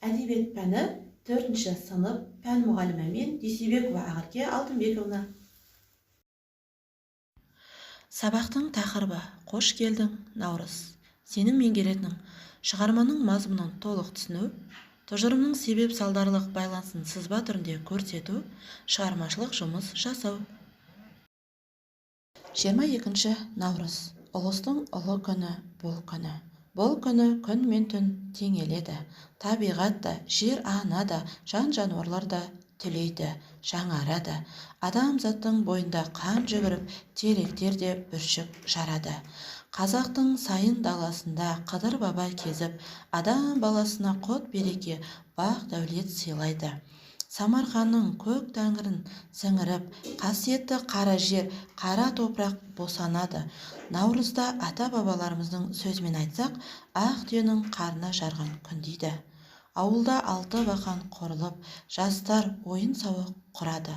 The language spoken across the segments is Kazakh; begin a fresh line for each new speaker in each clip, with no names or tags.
әдебиет пәні 4-ші сынып пән мұғалімі мен Дүйсебекова Ақерке Алтынбековна.
Сабақтың тақырыбы «Қош келдің, Наурыз». Сенің меңгеретінің шығарманың мазмұнын толық түсіну, тұжырымның себеп-салдарлық байланысын сызба түрінде көрсету, шығармашылық жұмыс жасау. 22 наурыз. Ұлыстың ұлы күні бұл күні. Бұл күні күн мен түн теңеледі. Табиғат да, жер ана да, жан-жануарлар да түлейді, жаңарады. Адамзаттың бойында қан жүгіріп, теректер де бүршік жарады. Қазақтың сайын даласында Қыдыр баба кезіп, адам баласына қот береке, бақ дәулет сыйлайды. Самарқанның көк тәңірін сіңіріп, қасиетті қара жер, қара топырақ босанады. Наурызда ата-бабаларымыздың сөзімен айтсақ, ақ түйенің қарны жарған күн дейді. Ауылда 6 бақан құрылып, жастар ойын-сауық құрады.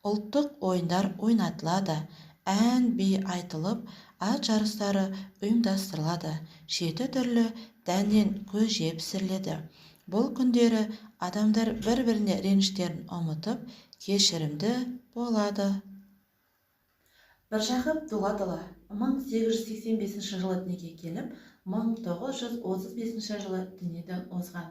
Ұлттық ойындар ойнатылады. Ән, би айтылып, ат жарыстары ұйымдастырылады. 7 түрлі дәннен көже пісіріледі. Бұл күндері адамдар бір-біріне реніштерін ұмытып, кешірімді болады.
Міржақып Дулатұлы 1885 жылы дүниеге келіп, 1935 жылы дүниеден озған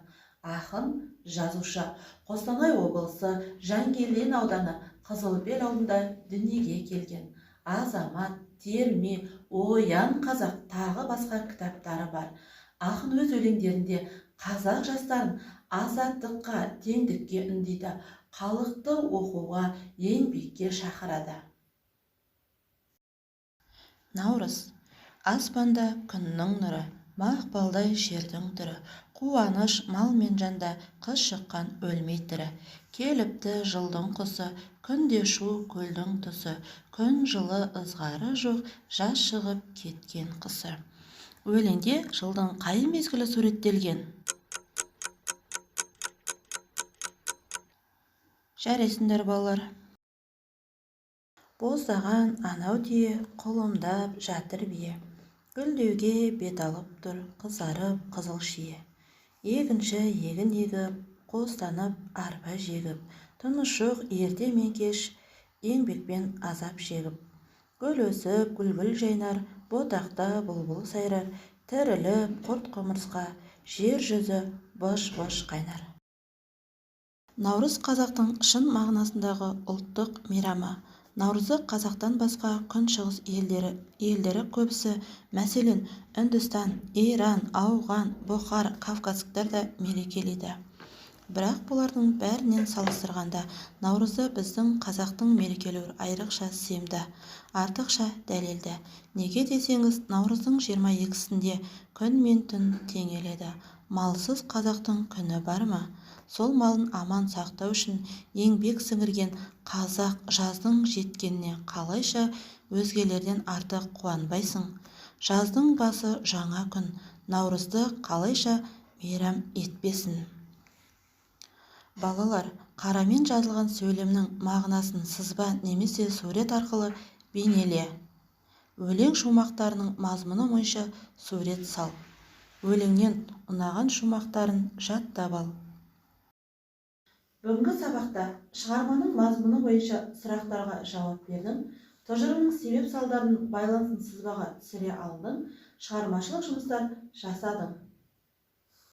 ақын, жазушы. Қостанай облысы Жангелдин ауданы Қызылбел ауылында дүниеге келген. Азамат, терме, оян қазақ тағы басқа кітаптары бар. Ақын өз өлеңдерінде қазақ жастарын азаттыққа, теңдікке үндейді, халықты оқуға, еңбекке шақырады.
Наурыз. Аспанда күннің нұры, мақпалдай жердің түрі, қуаныш мал мен жанда, қыз шыққан өлмей тірі. Келіпті жылдың құсы, күнде шу көлдің тұсы, күн жылы ызғары жоқ, жаз шығып кеткен қысы. Өлеңде жылдың қай мезгілі суреттелген? Жарайсыңдар балалар. Боздаған анау түйе, құлымдап жатыр бие. Гүлдеуге бет алып тұр, қызарып қызыл шие. Егінші егін егіп, қостанып арпа жегіп, тыныш жоқ ерте мен кеш, еңбекпен азап шегіп. Гүл өсіп, гүлгүл жайнар, ботақта бұлбұл сайрар, тіріліп құрт құмырсқа, жер жүзі быш-быш қайнар. Наурыз қазақтың шын мағынасындағы ұлттық мейрамы. Наурызды қазақтан басқа күншығыс елдері көбісі, мәселен, Үндістан, Иран, Ауған, Бұхар, кавказдықтар да мерекелейді. Бірақ бұлардың бәрінен салыстырғанда Наурызды біздің қазақтың мерекелеуі айрықша сыйымды, артықша дәлелді. Неге десеңіз, Наурыздың 22-сінде күн мен түн теңеледі. Малсыз қазақтың күні бар ма? Сол малын аман сақтау үшін еңбек сіңірген қазақ жаздың жеткеніне қалайша өзгелерден артық қуанбайсың? Жаздың басы жаңа күн, Наурызды қалайша мейрам етпесін? Балалар, қарамен жазылған сөйлемнің мағынасын сызба немесе сурет арқылы бейнеле. Өлең шумақтарының мазмұны бойынша сурет сал. Өлеңнен ұнаған шумақтарын жаттап ал.
Бүгінгі сабақта шығарманың мазмұны бойынша сұрақтарға жауап бердің, тұжырымның себеп-салдарын байланысын сызбаға түсіре алдың, шығармашылық жұмыстар жасадың.